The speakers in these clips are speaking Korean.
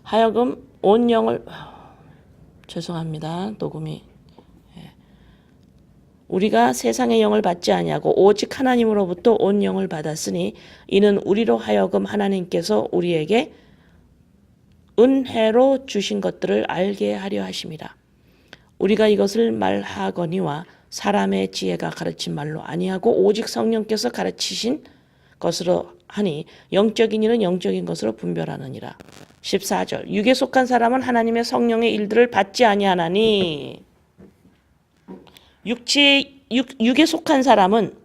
하여금 온 영을 죄송합니다. 녹음이 우리가 세상의 영을 받지 아니하고 오직 하나님으로부터 온 영을 받았으니 이는 우리로 하여금 하나님께서 우리에게 은혜로 주신 것들을 알게 하려 하심이라. 우리가 이것을 말하거니와 사람의 지혜가 가르친 말로 아니하고 오직 성령께서 가르치신 것으로 하니 영적인 일은 영적인 것으로 분별하느니라. 14절 육에 속한 사람은 하나님의 성령의 일들을 받지 아니하나니 육에 속한 사람은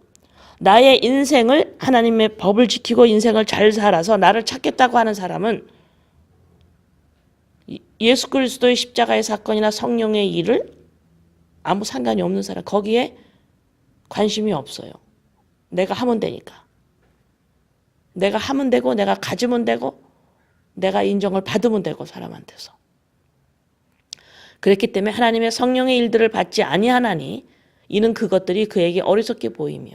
나의 인생을 하나님의 법을 지키고 인생을 잘 살아서 나를 찾겠다고 하는 사람은 예수 그리스도의 십자가의 사건이나 성령의 일을 아무 상관이 없는 사람, 거기에 관심이 없어요. 내가 하면 되니까. 내가 하면 되고 내가 가지면 되고 내가 인정을 받으면 되고 사람한테서. 그렇기 때문에 하나님의 성령의 일들을 받지 아니하나니 이는 그것들이 그에게 어리석게 보이며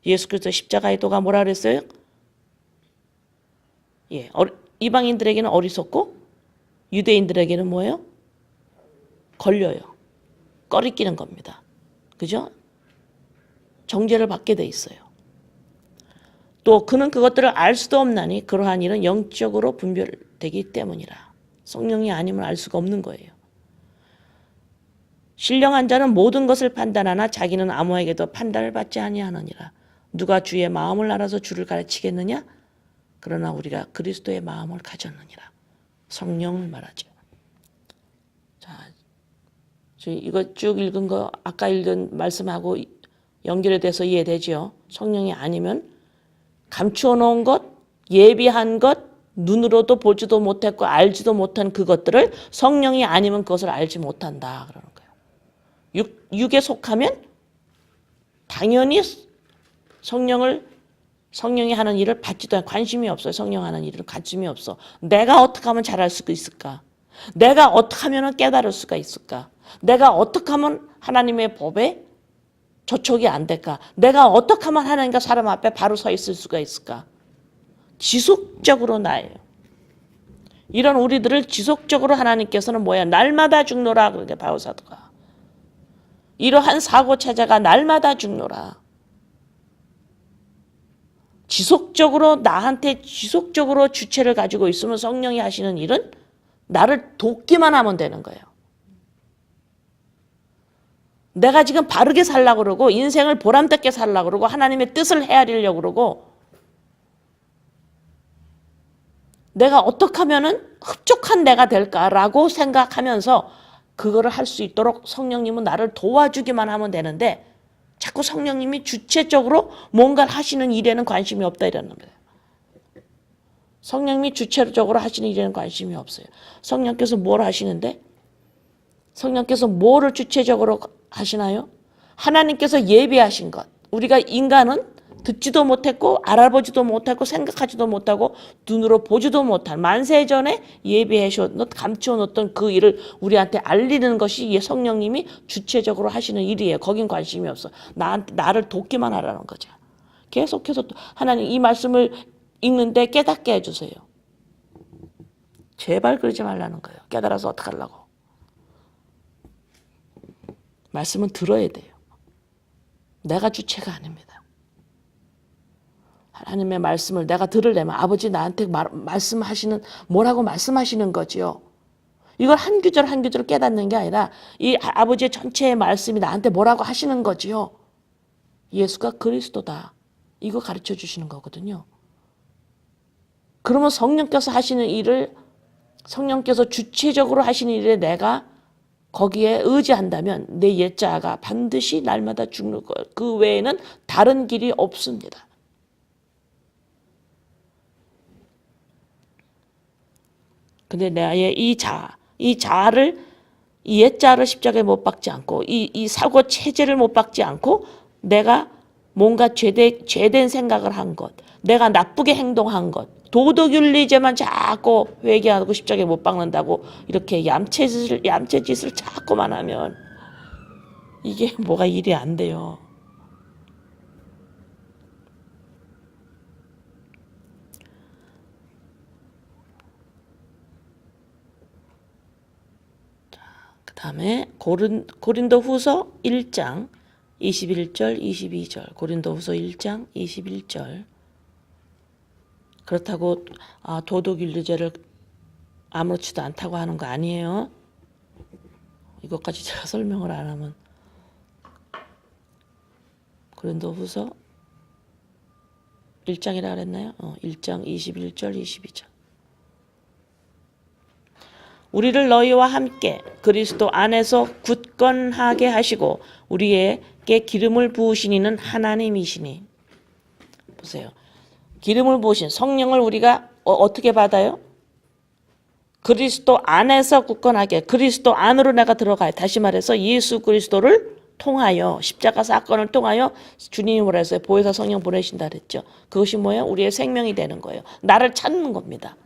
예수 그리스도 십자가의 도가 뭐라 그랬어요? 이방인들에게는 어리석고 유대인들에게는 뭐예요? 걸려요. 꺼리끼는 겁니다. 그죠? 정죄를 받게 돼 있어요. 또 그는 그것들을 알 수도 없나니 그러한 일은 영적으로 분별되기 때문이라. 성령이 아니면 알 수가 없는 거예요. 신령한 자는 모든 것을 판단하나 자기는 아무에게도 판단을 받지 아니하느니라. 누가 주의 마음을 알아서 주를 가르치겠느냐? 그러나 우리가 그리스도의 마음을 가졌느니라. 성령을 말하죠. 자, 이거 쭉 읽은 거 아까 읽은 말씀하고 연결이 돼서 이해되죠? 성령이 아니면 감추어 놓은 것, 예비한 것, 눈으로도 보지도 못했고 알지도 못한 그것들을 성령이 아니면 그것을 알지 못한다 그러는 거예요. 육에 속하면 당연히 성령이 하는 일을 받지도 않고 관심이 없어요. 성령 하는 일을 관심이 없어. 내가 어떻게 하면 잘할 수 있을까? 내가 어떻게 하면 깨달을 수가 있을까? 내가 어떻게 하면 하나님의 법에 저촉이 안 될까? 내가 어떻게 하면 하나님과 사람 앞에 바로 서 있을 수가 있을까? 지속적으로 나예요. 이런 우리들을 지속적으로 하나님께서는 뭐야? 날마다 죽노라. 그러게 바울사도가. 이러한 사고체제가 날마다 죽노라. 지속적으로 나한테 지속적으로 주체를 가지고 있으면 성령이 하시는 일은 나를 돕기만 하면 되는 거예요. 내가 지금 바르게 살려고 그러고 인생을 보람되게 살려고 그러고 하나님의 뜻을 헤아리려고 그러고 내가 어떻게 하면은 흡족한 내가 될까라고 생각하면서 그거를 할 수 있도록 성령님은 나를 도와주기만 하면 되는데 자꾸 성령님이 주체적으로 뭔가를 하시는 일에는 관심이 없다 이러는 거예요. 성령님이 주체적으로 하시는 일에는 관심이 없어요. 성령께서 뭘 하시는데? 성령께서 뭐를 주체적으로 하시나요? 하나님께서 예비하신 것. 우리가 인간은 듣지도 못했고 알아보지도 못하고 생각하지도 못하고 눈으로 보지도 못한 만세전에 예비해 감추어 놓던 그 일을 우리한테 알리는 것이 성령님이 주체적으로 하시는 일이에요. 거긴 관심이 없어. 나를 돕기만 하라는 거죠. 계속해서 하나님 이 말씀을 읽는데 깨닫게 해주세요. 제발 그러지 말라는 거예요. 깨달아서 어떻게 하려고. 말씀은 들어야 돼요. 내가 주체가 아닙니다. 하나님의 말씀을 내가 들으려면 아버지 나한테 말씀하시는 뭐라고 말씀하시는 거지요. 이걸 한 구절 한 구절 깨닫는 게 아니라 이 아버지의 전체의 말씀이 나한테 뭐라고 하시는 거지요. 예수가 그리스도다. 이거 가르쳐 주시는 거거든요. 그러면 성령께서 하시는 일을 성령께서 주체적으로 하시는 일에 내가 거기에 의지한다면 내 옛자가 반드시 날마다 죽는 거예요. 그 외에는 다른 길이 없습니다. 근데 나의 이 자아를 이 옛자를 십자가에 못 박지 않고 이 사고 체제를 못 박지 않고 내가 뭔가 죄된 생각을 한 것, 내가 나쁘게 행동한 것, 도덕윤리제만 자꾸 회개하고 십자가에 못 박는다고 이렇게 얌체짓을 자꾸만 하면 이게 뭐가 일이 안 돼요. 다음에 고린도 후서 1장 21절 22절. 고린도 후서 1장 21절. 그렇다고 도덕윤리제를 아무렇지도 않다고 하는 거 아니에요. 이것까지 제가 설명을 안 하면. 고린도 후서 1장이라 그랬나요? 1장 21절 22절. 우리를 너희와 함께 그리스도 안에서 굳건하게 하시고 우리에게 기름을 부으신 이는 하나님이시니. 보세요. 기름을 부으신 성령을 우리가 어떻게 받아요? 그리스도 안에서 굳건하게. 그리스도 안으로 내가 들어가요. 다시 말해서 예수 그리스도를 통하여, 십자가 사건을 통하여 주님이 뭐라 했어요? 보혜사 성령 보내신다 그랬죠. 그것이 뭐예요? 우리의 생명이 되는 거예요. 나를 찾는 겁니다.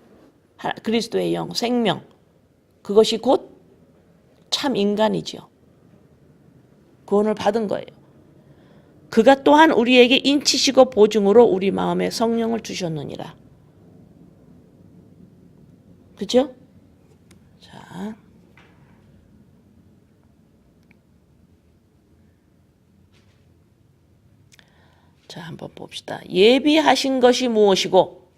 그리스도의 영, 생명. 그것이 곧 참 인간이죠. 구원을 받은 거예요. 그가 또한 우리에게 인치시고 보증으로 우리 마음에 성령을 주셨느니라. 그죠? 자, 한번 봅시다. 예비하신 것이 무엇이고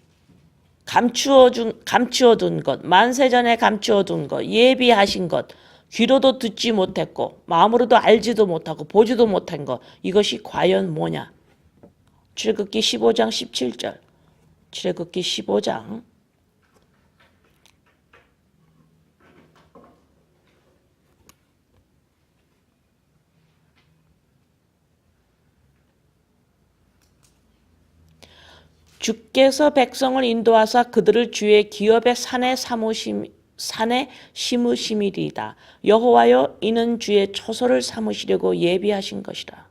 감추어둔 것, 만세전에 감추어둔 것, 예비하신 것, 귀로도 듣지 못했고 마음으로도 알지도 못하고 보지도 못한 것, 이것이 과연 뭐냐? 출애굽기 15장 17절. 출애굽기 15장 주께서 백성을 인도하사 그들을 주의 기업의 산에 심으심이리이다. 여호와여, 이는 주의 초소를 삼으시려고 예비하신 것이라.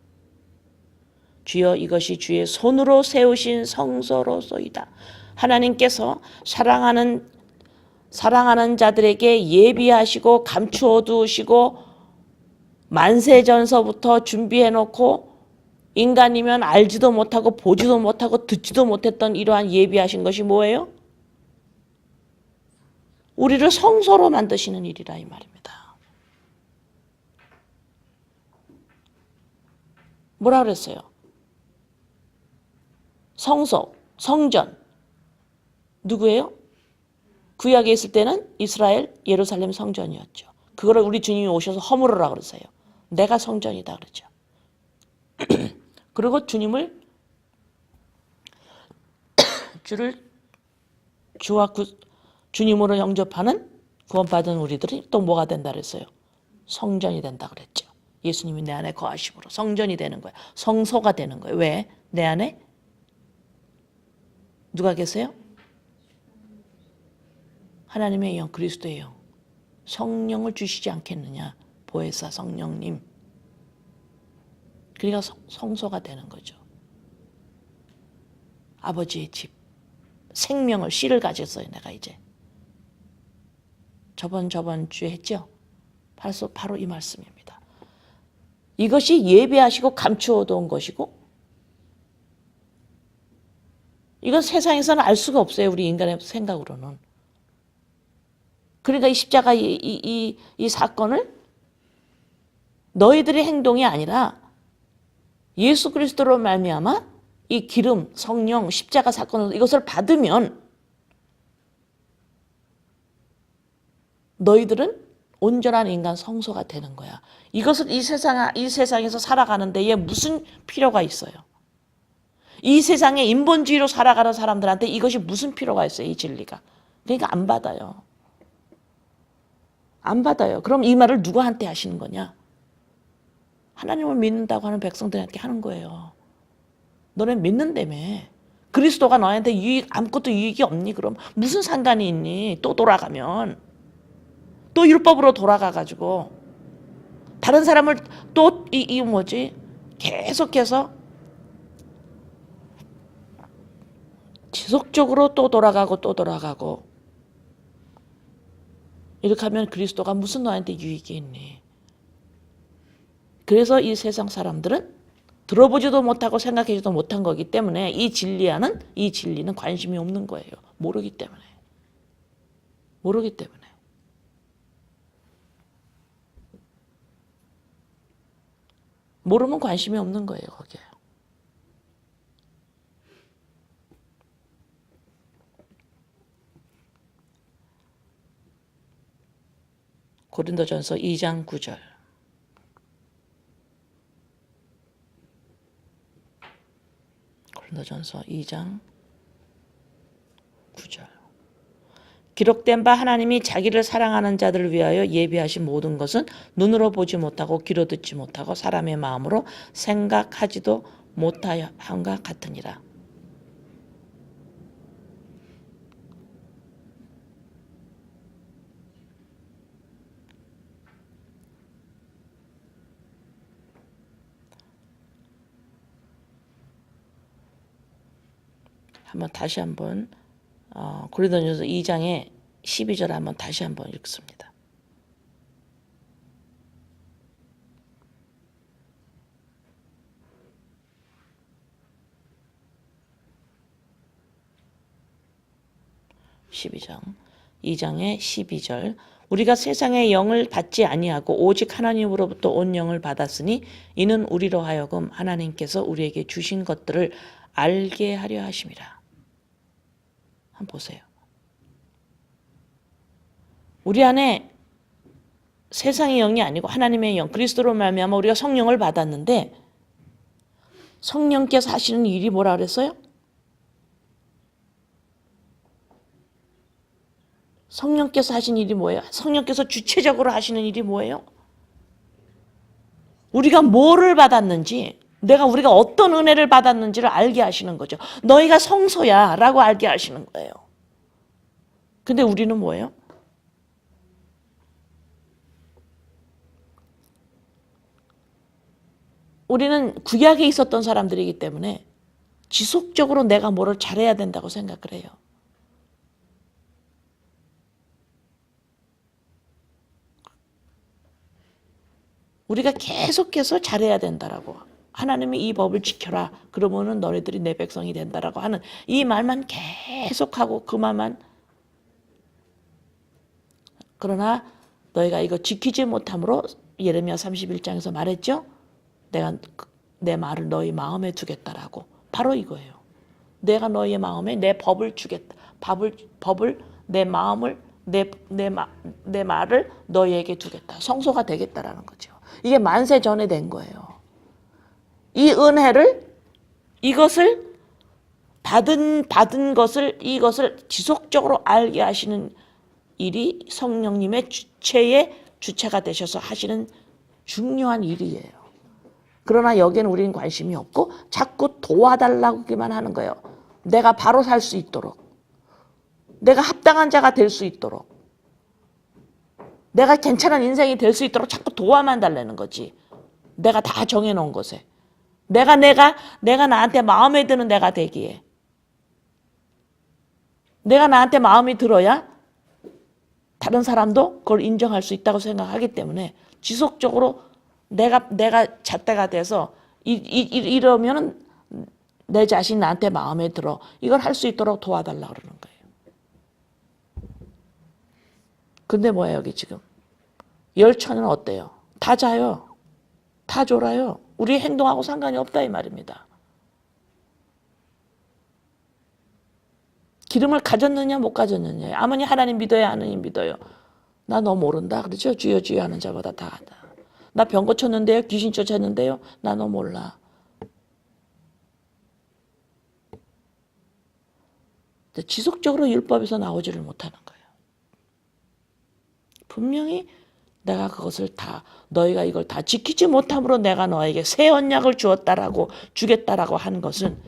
주여, 이것이 주의 손으로 세우신 성소로소이다. 하나님께서 사랑하는 자들에게 예비하시고 감추어 두시고 만세전서부터 준비해 놓고 인간이면 알지도 못하고 보지도 못하고 듣지도 못했던 이러한 예비하신 것이 뭐예요? 우리를 성소로 만드시는 일이라 이 말입니다. 뭐라 그랬어요? 성소, 성전. 누구예요? 구약에 있을 때는 이스라엘 예루살렘 성전이었죠. 그거를 우리 주님이 오셔서 허물으라 그러세요. 내가 성전이다 그러죠. 그리고 주님을 주와 주님으로 영접하는 구원받은 우리들이 또 뭐가 된다 그랬어요? 성전이 된다 그랬죠. 예수님이 내 안에 거하심으로 성전이 되는 거예요. 성소가 되는 거예요. 왜? 내 안에 누가 계세요? 하나님의 영, 그리스도의 영. 성령을 주시지 않겠느냐? 보혜사 성령님. 그러니까 성소가 되는 거죠. 아버지의 집. 생명을, 씨를 가졌어요. 내가 이제. 저번 주에 했죠? 바로 이 말씀입니다. 이것이 예배하시고 감추어둔 것이고 이건 세상에서는 알 수가 없어요. 우리 인간의 생각으로는. 그러니까 이 십자가 이 사건을 너희들의 행동이 아니라 예수 그리스도로 말미암아 이 기름, 성령, 십자가 사건을 이것을 받으면 너희들은 온전한 인간 성소가 되는 거야. 이것을 이 세상에서 살아가는 데에 무슨 필요가 있어요? 이 세상에 인본주의로 살아가는 사람들한테 이것이 무슨 필요가 있어요? 이 진리가. 그러니까 안 받아요. 안 받아요. 그럼 이 말을 누구한테 하시는 거냐? 하나님을 믿는다고 하는 백성들한테 하는 거예요. 너네 믿는다며. 그리스도가 너한테 아무것도 유익이 없니? 그럼 무슨 상관이 있니? 또 돌아가면. 또 율법으로 돌아가가지고 다른 사람을 또 계속해서 지속적으로 또 돌아가고 이렇게 하면 그리스도가 무슨 너한테 유익이 있니? 그래서 이 세상 사람들은 들어보지도 못하고 생각하지도 못한 거기 때문에 이 진리는 관심이 없는 거예요. 모르기 때문에. 모르면 관심이 없는 거예요, 거기에. 고린도전서 2장 9절. 고린도전서 2장 9절. 기록된 바 하나님이 자기를 사랑하는 자들을 위하여 예비하신 모든 것은 눈으로 보지 못하고 귀로 듣지 못하고 사람의 마음으로 생각하지도 못하여 함과 같으니라. 다시 한번 고린도전서 2장의 12절 한번 다시 한번 읽습니다. (12장) 2장의 12절. 우리가 세상의 영을 받지 아니하고 오직 하나님으로부터 온 영을 받았으니 이는 우리로 하여금 하나님께서 우리에게 주신 것들을 알게 하려 하심이라. 한번 보세요. 우리 안에 세상의 영이 아니고 하나님의 영, 그리스도로 말미암아 우리가 성령을 받았는데 성령께서 하시는 일이 뭐라 그랬어요? 성령께서 하신 일이 뭐예요? 성령께서 주체적으로 하시는 일이 뭐예요? 우리가 뭐를 받았는지, 우리가 어떤 은혜를 받았는지를 알게 하시는 거죠. 너희가 성소야 라고 알게 하시는 거예요. 근데 우리는 뭐예요? 우리는 구약에 있었던 사람들이기 때문에 지속적으로 내가 뭐를 잘해야 된다고 생각을 해요. 우리가 계속해서 잘해야 된다라고. 하나님이 이 법을 지켜라. 그러면은 너희들이 내 백성이 된다라고 하는 이 말만 계속하고 그 말만. 그러나 너희가 이거 지키지 못함으로 예레미야 31장에서 말했죠. 내가 내 말을 너희 마음에 두겠다라고. 바로 이거예요. 내가 너희의 마음에 내 법을 주겠다. 법을 내 마음을 내 말을 너희에게 두겠다. 성소가 되겠다라는 거죠. 이게 만세 전에 된 거예요. 이 은혜를 이것을 받은 것을 이것을 지속적으로 알게 하시는 일이 성령님의 주체가 되셔서 하시는 중요한 일이에요. 그러나 여기에는 우리는 관심이 없고 자꾸 도와달라고만 하는 거예요. 내가 바로 살 수 있도록, 내가 합당한 자가 될 수 있도록, 내가 괜찮은 인생이 될 수 있도록 자꾸 도와만 달라는 거지. 내가 다 정해놓은 것에. 내가 나한테 마음에 드는 내가 되기에. 내가 나한테 마음이 들어야 다른 사람도 그걸 인정할 수 있다고 생각하기 때문에 지속적으로 내가 잣대가 돼서 이러면은 내 자신 나한테 마음에 들어. 이걸 할 수 있도록 도와달라고 그러는 거예요. 근데 뭐예요, 여기 지금? 열처는 어때요? 다 자요. 다 졸아요. 우리 행동하고 상관이 없다 이 말입니다. 기름을 가졌느냐 못 가졌느냐. 아무니 하나님 믿어야 하느님 믿어요. 나 너 모른다. 그렇죠? 주여 주여 하는 자보다 다 하다. 나 병 고쳤는데요. 귀신 쫓았는데요. 나 너 몰라. 지속적으로 율법에서 나오지를 못하는 거예요. 분명히 내가 그것을 다 너희가 이걸 다 지키지 못함으로 내가 너에게 새 언약을 주겠다라고 한 것은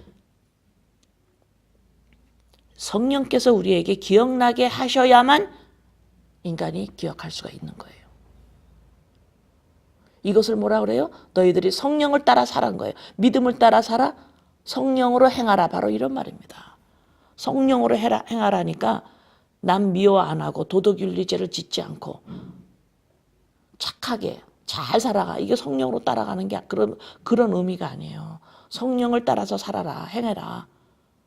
성령께서 우리에게 기억나게 하셔야만 인간이 기억할 수가 있는 거예요. 이것을 뭐라 그래요? 너희들이 성령을 따라 살아는 거예요. 믿음을 따라 살아 성령으로 행하라. 바로 이런 말입니다. 성령으로 행하라니까 남 미워 안 하고 도덕윤리죄를 짓지 않고 착하게 잘 살아가. 이게 성령으로 따라가는 게 그런 의미가 아니에요. 성령을 따라서 살아라. 행해라.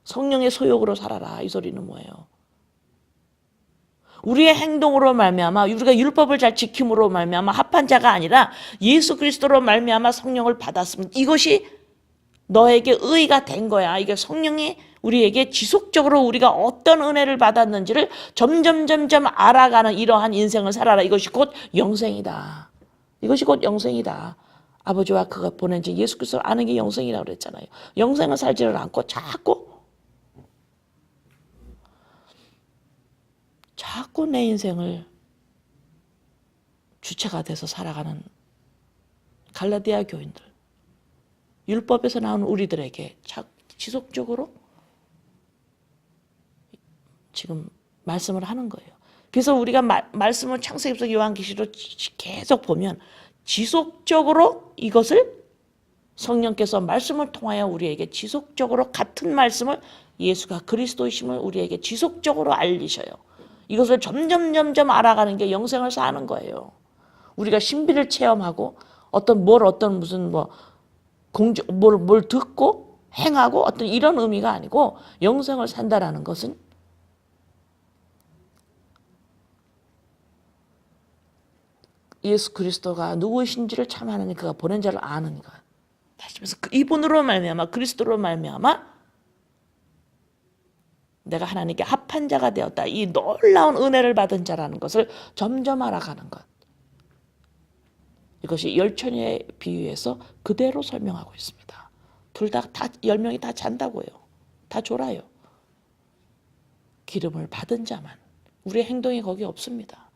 성령의 소욕으로 살아라. 이 소리는 뭐예요? 우리의 행동으로 말미암아 우리가 율법을 잘 지킴으로 말미암아 합한 자가 아니라 예수 그리스도로 말미암아 성령을 받았으면 이것이 너에게 의가 된 거야. 이게 성령이 우리에게 지속적으로 우리가 어떤 은혜를 받았는지를 점점 알아가는 이러한 인생을 살아라. 이것이 곧 영생이다. 이것이 곧 영생이다. 아버지와 그가 보낸 지 예수 그리스도를 아는 게 영생이라고 그랬잖아요. 영생을 살지를 않고 자꾸 내 인생을 주체가 돼서 살아가는 갈라디아 교인들, 율법에서 나온 우리들에게 지속적으로 지금 말씀을 하는 거예요. 그래서 우리가 말씀을 창세기부터 요한계시로 계속 보면 지속적으로 이것을 성령께서 말씀을 통하여 우리에게 지속적으로 같은 말씀을 예수가 그리스도이심을 우리에게 지속적으로 알리셔요. 이것을 점점 알아가는 게 영생을 사는 거예요. 우리가 신비를 체험하고 무슨 뭘 듣고 행하고 어떤 이런 의미가 아니고 영생을 산다라는 것은 예수 그리스도가 누구이신지를 참 하나님 그가 보낸 자를 아는 것. 다시 말해서 이분으로 말미암아 그리스도로 말미암아 내가 하나님께 합한 자가 되었다. 이 놀라운 은혜를 받은 자라는 것을 점점 알아가는 것. 이것이 열처녀의 비유에서 그대로 설명하고 있습니다. 둘 다 10명이 다 잔다고요. 다 졸아요. 기름을 받은 자만. 우리의 행동이 거기 없습니다.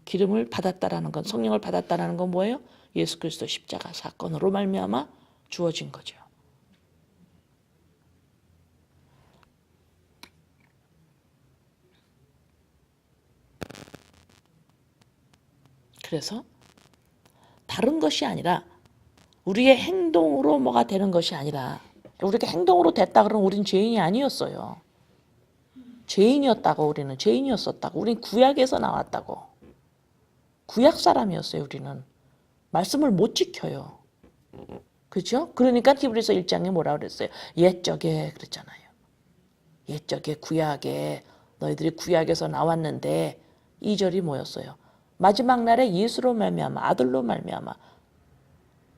기름을 받았다라는 건, 성령을 받았다라는 건 뭐예요? 예수 그리스도 십자가 사건으로 말미암아 주어진 거죠. 그래서 다른 것이 아니라 우리의 행동으로 뭐가 되는 것이 아니라 우리가 행동으로 됐다 그러면 우린 죄인이 아니었어요. 죄인이었다고 우리는 죄인이었었다고. 우린 구약에서 나왔다고. 구약 사람이었어요. 우리는. 말씀을 못 지켜요. 그렇죠? 그러니까 히브리서 1장에 뭐라 그랬어요? 옛적에 그랬잖아요. 옛적에 구약에 너희들이 구약에서 나왔는데 2절이 뭐였어요? 마지막 날에 예수로 말미암아 아들로 말미암아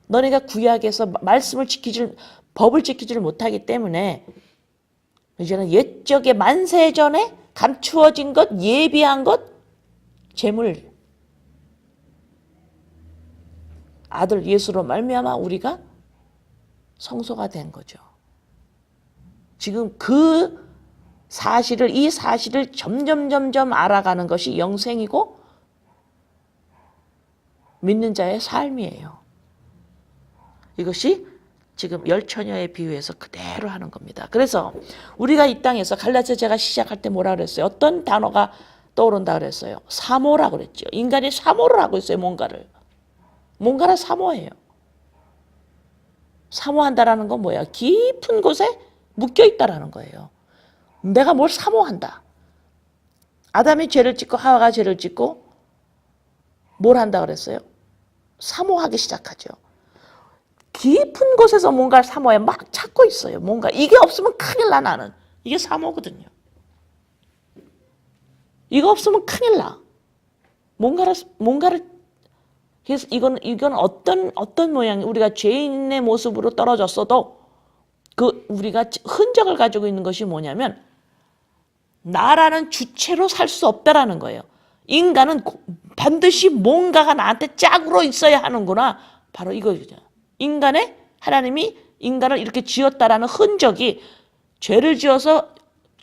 너네가 구약에서 법을 지키지를 못하기 때문에 이제는 옛적에 만세 전에 감추어진 것, 예비한 것, 재물 아들 예수로 말미암아 우리가 성소가 된 거죠. 지금 이 사실을 점점 알아가는 것이 영생이고 믿는 자의 삶이에요. 이것이 지금 열처녀의 비유에서 그대로 하는 겁니다. 그래서 우리가 이 땅에서 갈라디아 제가 시작할 때 뭐라 그랬어요? 어떤 단어가 떠오른다 그랬어요? 사모라고 그랬죠. 인간이 사모를 하고 있어요. 뭔가를 사모해요. 사모한다라는 건 뭐야? 깊은 곳에 묶여 있다라는 거예요. 내가 뭘 사모한다. 아담이 죄를 짓고 하와가 죄를 짓고 뭘 한다 그랬어요? 사모하기 시작하죠. 깊은 곳에서 뭔가를 사모해 막 찾고 있어요. 뭔가 이게 없으면 큰일 나 나는. 이게 사모거든요. 이거 없으면 큰일 나. 뭔가를 그래서 이건 어떤 모양 우리가 죄인의 모습으로 떨어졌어도 우리가 흔적을 가지고 있는 것이 뭐냐면 나라는 주체로 살 수 없다라는 거예요. 인간은 반드시 뭔가가 나한테 짝으로 있어야 하는구나. 바로 이거죠. 하나님이 인간을 이렇게 지었다라는 흔적이 죄를 지어서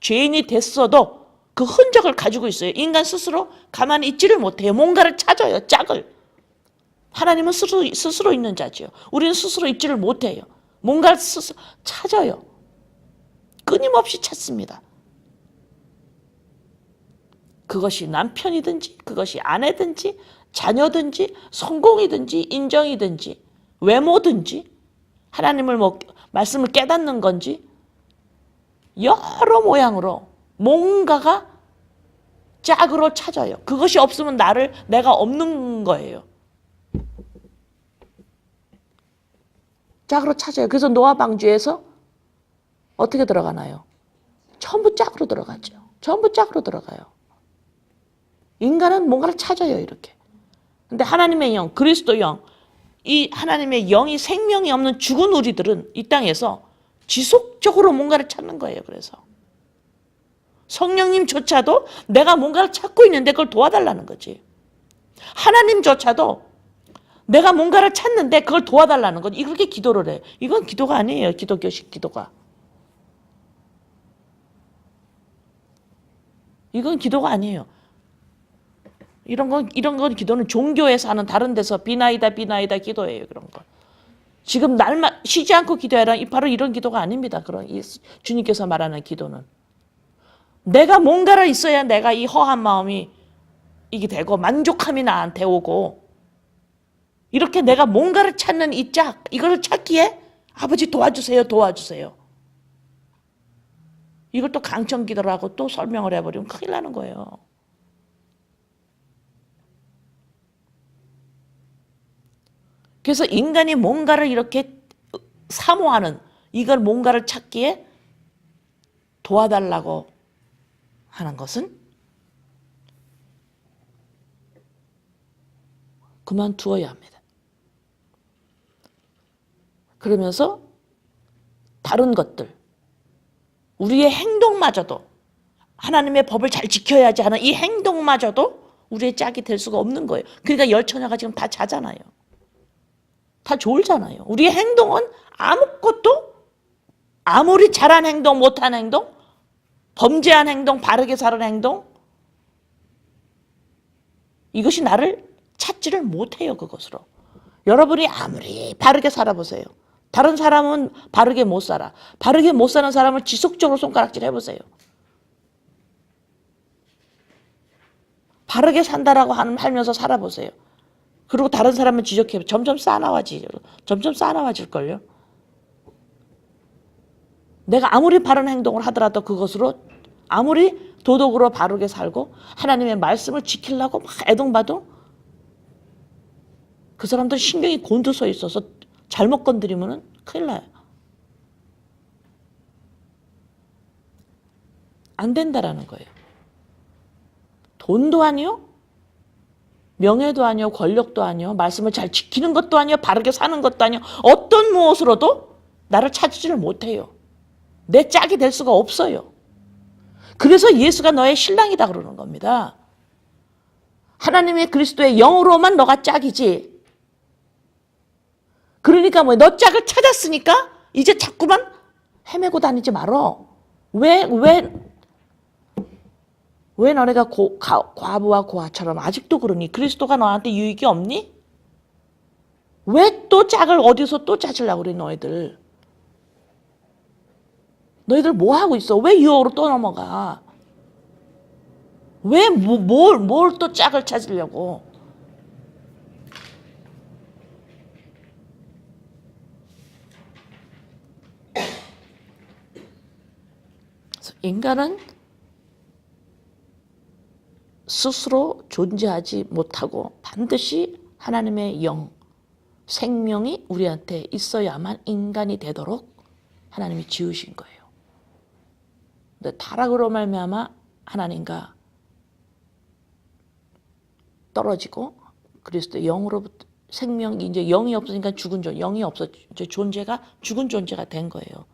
죄인이 됐어도 그 흔적을 가지고 있어요. 인간 스스로 가만히 있지를 못해요. 뭔가를 찾아요. 짝을. 하나님은 스스로 있는 자지요. 우리는 스스로 있지를 못해요. 뭔가를 스스로 찾아요. 끊임없이 찾습니다. 그것이 남편이든지 그것이 아내든지 자녀든지 성공이든지 인정이든지 외모든지 하나님을 말씀을 깨닫는 건지 여러 모양으로 뭔가가 짝으로 찾아요. 그것이 없으면 내가 없는 거예요. 짝으로 찾아요. 그래서 노아 방주에서 어떻게 들어가나요? 전부 짝으로 들어가죠. 전부 짝으로 들어가요. 인간은 뭔가를 찾아요, 이렇게. 근데 하나님의 영, 그리스도 영, 이 하나님의 영이 생명이 없는 죽은 우리들은 이 땅에서 지속적으로 뭔가를 찾는 거예요. 그래서 성령님조차도 내가 뭔가를 찾고 있는데 그걸 도와달라는 거지. 하나님조차도 내가 뭔가를 찾는데 그걸 도와달라는 거지. 이렇게 기도를 해. 이건 기도가 아니에요. 기독교식 기도가. 이건 기도가 아니에요. 이런 건 기도는 종교에서 하는 다른 데서 비나이다 기도예요. 그런 거. 지금 날만 쉬지 않고 기도해라. 바로 이런 기도가 아닙니다. 그런 주님께서 말하는 기도는. 내가 뭔가를 있어야 내가 이 허한 마음이 이게 되고 만족함이 나한테 오고 이렇게 내가 뭔가를 찾는 이 짝, 이걸 찾기에 아버지 도와주세요. 이걸 또 강청 기도를 하고 또 설명을 해버리면 큰일 나는 거예요. 그래서 인간이 뭔가를 이렇게 사모하는 이걸 뭔가를 찾기에 도와달라고 하는 것은 그만두어야 합니다. 그러면서 다른 것들, 우리의 행동마저도 하나님의 법을 잘 지켜야지 하는 이 행동마저도 우리의 짝이 될 수가 없는 거예요. 그러니까 열처녀가 지금 다 자잖아요. 다 졸잖아요. 우리의 행동은 아무것도 아무리 잘한 행동, 못한 행동, 범죄한 행동, 바르게 사는 행동 이것이 나를 찾지를 못해요. 그것으로. 여러분이 아무리 바르게 살아보세요. 다른 사람은 바르게 못 살아. 바르게 못 사는 사람을 지속적으로 손가락질 해보세요. 바르게 산다라고 하면서 살아보세요. 그리고 다른 사람은 지적해. 점점 싸나워질걸요. 내가 아무리 바른 행동을 하더라도 그것으로 아무리 도덕으로 바르게 살고 하나님의 말씀을 지키려고 막 애동봐도 그 사람들 신경이 곤두서 있어서 잘못 건드리면 큰일 나요. 안 된다라는 거예요. 돈도 아니요. 명예도 아니요. 권력도 아니요. 말씀을 잘 지키는 것도 아니요. 바르게 사는 것도 아니요. 어떤 무엇으로도 나를 찾지를 못해요. 내 짝이 될 수가 없어요. 그래서 예수가 너의 신랑이다 그러는 겁니다. 하나님의 그리스도의 영으로만 너가 짝이지. 그러니까 너 짝을 찾았으니까 이제 자꾸만 헤매고 다니지 말어. 왜 너네가 과부와 고아처럼 아직도 그러니? 그리스도가 너한테 유익이 없니? 왜 또 짝을 어디서 또 찾으려고 그래 너희들? 너희들 뭐 하고 있어? 왜 유혹으로 또 넘어가? 왜 뭘 또 짝을 찾으려고? 그래서 인간은 스스로 존재하지 못하고 반드시 하나님의 영, 생명이 우리한테 있어야만 인간이 되도록 하나님이 지으신 거예요. 근데 타락으로 말미암아 하나님과 떨어지고 그리스도의 영으로부터 생명이 이제 영이 없으니까 죽은 존재, 영이 없어 이제 존재가 죽은 존재가 된 거예요.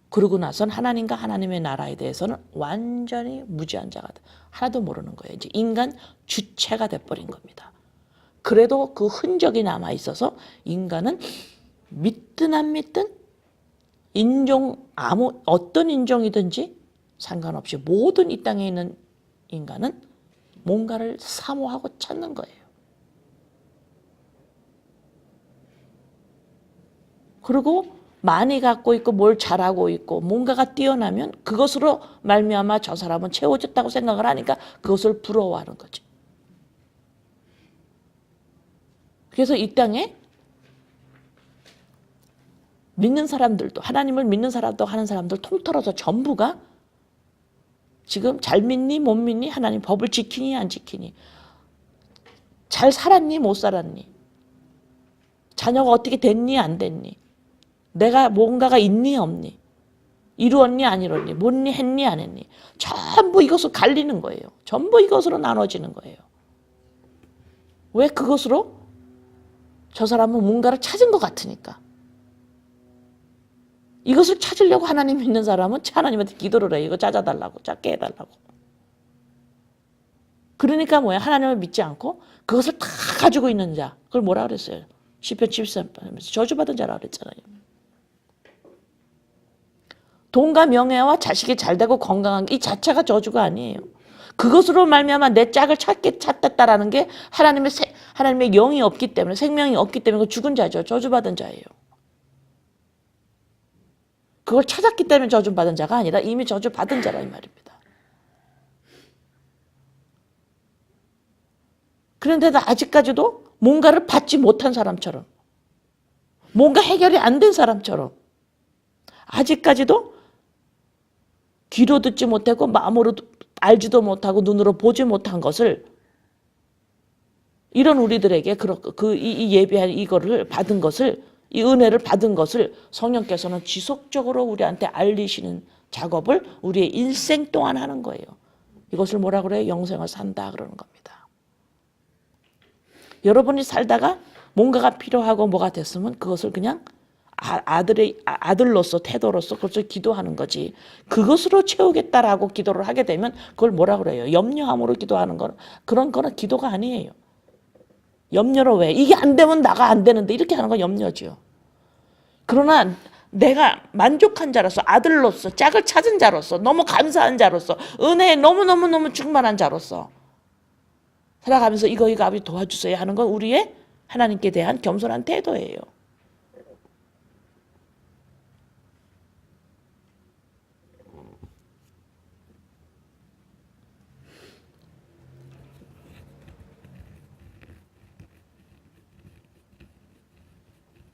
그러고 나선 하나님과 하나님의 나라에 대해서는 완전히 무지한 자가 하나도 모르는 거예요. 이제 인간 주체가 돼버린 겁니다. 그래도 그 흔적이 남아 있어서 인간은 믿든 안 믿든 어떤 인종이든지 상관없이 모든 이 땅에 있는 인간은 뭔가를 사모하고 찾는 거예요. 그리고 많이 갖고 있고 뭘 잘하고 있고 뭔가가 뛰어나면 그것으로 말미암아 저 사람은 채워졌다고 생각을 하니까 그것을 부러워하는 거죠. 그래서 이 땅에 믿는 사람들도 하나님을 믿는 사람도 하는 사람들 통틀어서 전부가 지금 잘 믿니 못 믿니 하나님 법을 지키니 안 지키니 잘 살았니 못 살았니 자녀가 어떻게 됐니 안 됐니 내가 뭔가가 있니 없니 이루었니 안 이루었니, 뭔니 했니 안 했니, 전부 이것으로 갈리는 거예요. 전부 이것으로 나눠지는 거예요. 왜? 그것으로 저 사람은 뭔가를 찾은 것 같으니까. 이것을 찾으려고 하나님 믿는 사람은 하나님한테 기도를 해. 이거 찾아달라고, 찾게 해달라고. 그러니까 뭐야? 하나님을 믿지 않고 그것을 다 가지고 있는 자. 그걸 뭐라 그랬어요? 시편 73편에서 저주받은 자라고 그랬잖아요. 돈과 명예와 자식이 잘되고 건강한 게 이 자체가 저주가 아니에요. 그것으로 말미암아 내 짝을 찾겠다라는 게 하나님의 영이 없기 때문에, 생명이 없기 때문에 그 죽은 자죠. 저주받은 자예요. 그걸 찾았기 때문에 저주받은 자가 아니라 이미 저주받은 자라 이 말입니다. 그런데도 아직까지도 뭔가를 받지 못한 사람처럼, 뭔가 해결이 안 된 사람처럼, 아직까지도 귀로 듣지 못하고 마음으로 알지도 못하고 눈으로 보지 못한 것을, 이런 우리들에게 이 예배한 이거를 받은 것을, 이 은혜를 받은 것을 성령께서는 지속적으로 우리한테 알리시는 작업을 우리의 일생 동안 하는 거예요. 이것을 뭐라 그래요? 영생을 산다 그러는 겁니다. 여러분이 살다가 뭔가가 필요하고 뭐가 됐으면 그것을 그냥 아들로서, 태도로서 그것을 기도하는 거지. 그것으로 채우겠다라고 기도를 하게 되면 그걸 뭐라 그래요? 염려함으로 기도하는 건, 그런 거는 기도가 아니에요. 염려로 왜? 이게 안 되면 나가 안 되는데 이렇게 하는 건 염려죠. 그러나 내가 만족한 자로서, 아들로서, 짝을 찾은 자로서, 너무 감사한 자로서, 은혜에 너무너무너무 충만한 자로서 살아가면서 이거 아버지 도와주세요 하는 건 우리의 하나님께 대한 겸손한 태도예요.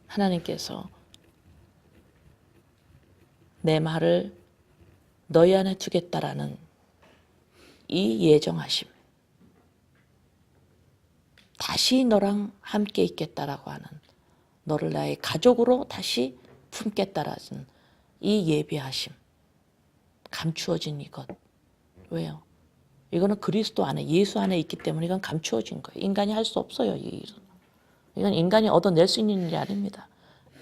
하나님께서 내 말을 너희 안에 두겠다라는 이 예정하심, 다시 너랑 함께 있겠다라고 하는, 너를 나의 가족으로 다시 품겠다라는 이 예비하심, 감추어진 이것. 왜요? 이거는 그리스도 안에, 예수 안에 있기 때문에 이건 감추어진 거예요. 인간이 할 수 없어요. 이 일은. 이건 인간이 얻어낼 수 있는 일이 아닙니다.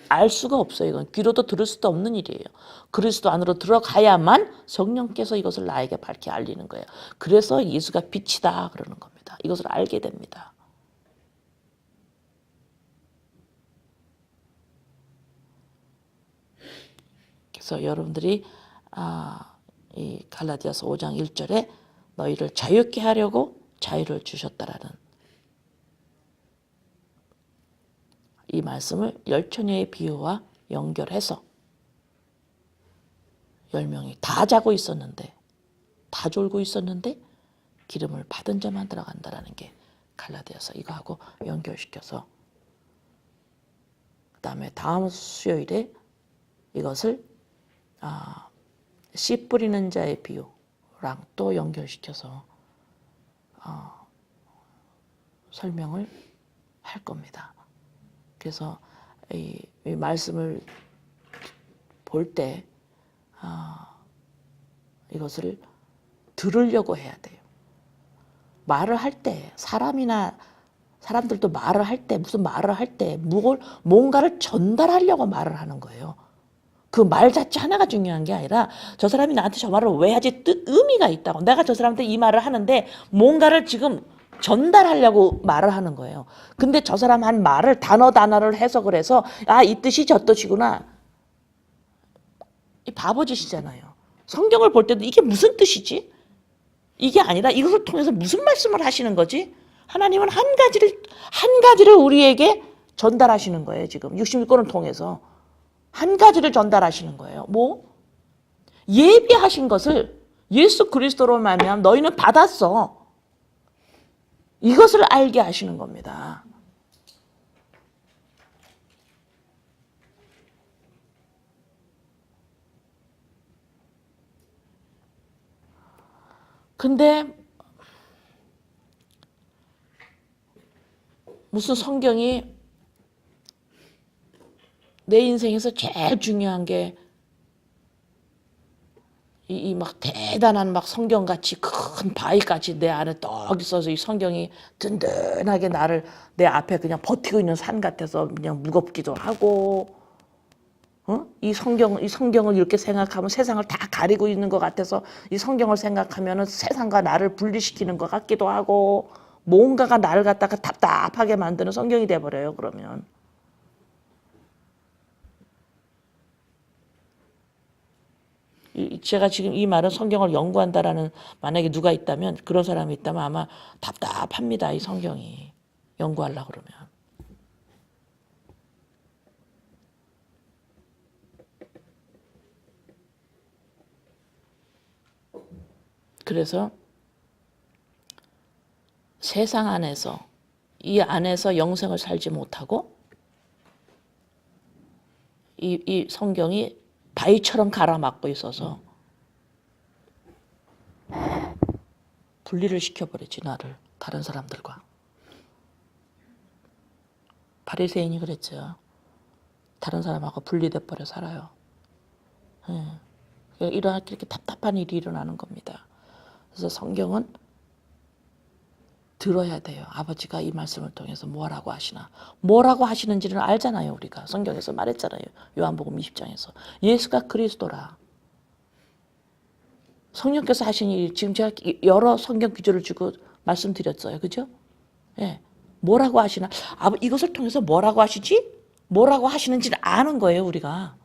알 수가 없어요. 이건 귀로도 들을 수도 없는 일이에요. 그리스도 안으로 들어가야만 성령께서 이것을 나에게 밝히 알리는 거예요. 그래서 예수가 빛이다 그러는 겁니다. 이것을 알게 됩니다. 그래서 여러분들이 이 갈라디아서 5장 1절에 너희를 자유케 하려고 자유를 주셨다라는 이 말씀을 열처녀의 비유와 연결해서 10명이 다 자고 있었는데, 다 졸고 있었는데 기름을 받은 자만 들어간다라는 게 갈라디아서 이거하고 연결시켜서, 그 다음에 다음 수요일에 이것을 씨 뿌리는 자의 비유랑 또 연결시켜서 설명을 할 겁니다. 그래서 이 말씀을 볼 때 이것을 들으려고 해야 돼요. 말을 할 때, 사람들도 말을 할 때, 무슨 말을 할 때 뭔가를 전달하려고 말을 하는 거예요. 그 말 자체 하나가 중요한 게 아니라 저 사람이 나한테 저 말을 왜 하지, 의미가 있다고. 내가 저 사람한테 이 말을 하는데 뭔가를 지금 전달하려고 말을 하는 거예요. 근데 저 사람 한 말을 단어를 해석을 해서 이 뜻이 저 뜻이구나. 이 바보짓이잖아요. 성경을 볼 때도 이게 무슨 뜻이지? 이게 아니라 이것을 통해서 무슨 말씀을 하시는 거지? 하나님은 한 가지를 우리에게 전달하시는 거예요. 지금 66권을 통해서 한 가지를 전달하시는 거예요. 뭐? 예비하신 것을 예수 그리스도로 말미암아 너희는 받았어. 이것을 알게 하시는 겁니다. 근데 무슨 성경이 내 인생에서 제일 중요한 게 이 막 대단한 막 성경같이 큰 바위같이 내 안에 떡 있어서 이 성경이 든든하게 나를 내 앞에 그냥 버티고 있는 산 같아서 그냥 무겁기도 하고, 이 성경을 이렇게 생각하면 세상을 다 가리고 있는 것 같아서 이 성경을 생각하면은 세상과 나를 분리시키는 것 같기도 하고, 뭔가가 나를 갖다가 답답하게 만드는 성경이 돼버려요, 그러면. 제가 지금 이 말은 성경을 연구한다라는, 만약에 누가 있다면, 그런 사람이 있다면 아마 답답합니다, 이 성경이. 연구하려고 그러면. 그래서 세상 안에서, 이 안에서 영생을 살지 못하고 이 성경이 바위처럼 가라막고 있어서 분리를 시켜버리지, 나를 다른 사람들과. 바리새인이 그랬죠. 다른 사람하고 분리돼 버려 살아요. 이렇게 답답한 일이 일어나는 겁니다. 그래서 성경은 들어야 돼요. 아버지가 이 말씀을 통해서 뭐라고 하시나. 뭐라고 하시는지는 알잖아요. 우리가 성경에서 말했잖아요. 요한복음 20장에서. 예수가 그리스도라. 성령께서 하신 일, 지금 제가 여러 성경 구절을 주고 말씀드렸어요. 그죠? 예. 뭐라고 하시나. 이것을 통해서 뭐라고 하시지? 뭐라고 하시는지를 아는 거예요. 우리가.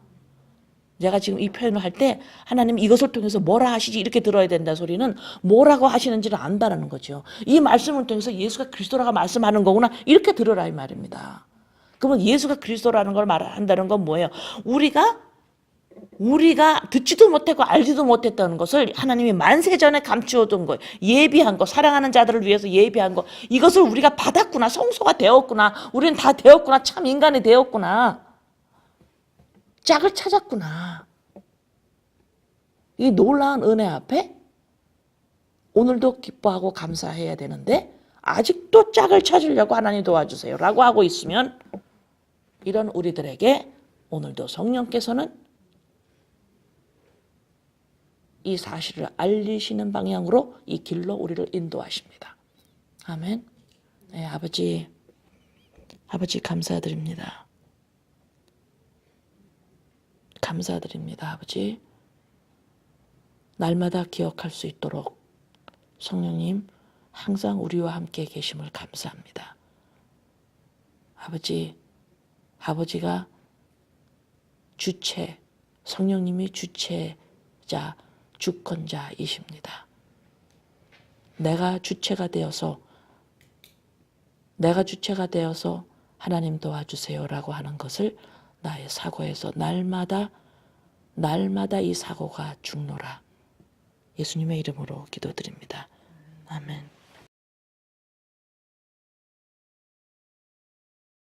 제가 지금 이 표현을 할 때 하나님 이것을 통해서 뭐라 하시지 이렇게 들어야 된다 소리는 뭐라고 하시는지를 안다라는 거죠. 이 말씀을 통해서 예수가 그리스도라고 말씀하는 거구나 이렇게 들으라 이 말입니다. 그러면 예수가 그리스도라는 걸 말한다는 건 뭐예요? 우리가 듣지도 못하고 알지도 못했다는 것을 하나님이 만세전에 감추어둔 거예요. 예비한 거, 사랑하는 자들을 위해서 예비한 거, 이것을 우리가 받았구나, 성소가 되었구나, 우리는 다 되었구나, 참 인간이 되었구나, 짝을 찾았구나. 이 놀라운 은혜 앞에 오늘도 기뻐하고 감사해야 되는데 아직도 짝을 찾으려고 하나님 도와주세요 라고 하고 있으면, 이런 우리들에게 오늘도 성령께서는 이 사실을 알리시는 방향으로 이 길로 우리를 인도하십니다. 아멘. 네, 아버지 감사드립니다. 감사드립니다. 아버지, 날마다 기억할 수 있도록 성령님 항상 우리와 함께 계심을 감사합니다. 아버지가 주체, 성령님이 주체자, 주권자이십니다. 내가 주체가 되어서 하나님 도와주세요라고 하는 것을 나의 사고에서 날마다 이 사고가 죽노라. 예수님의 이름으로 기도드립니다. 아멘.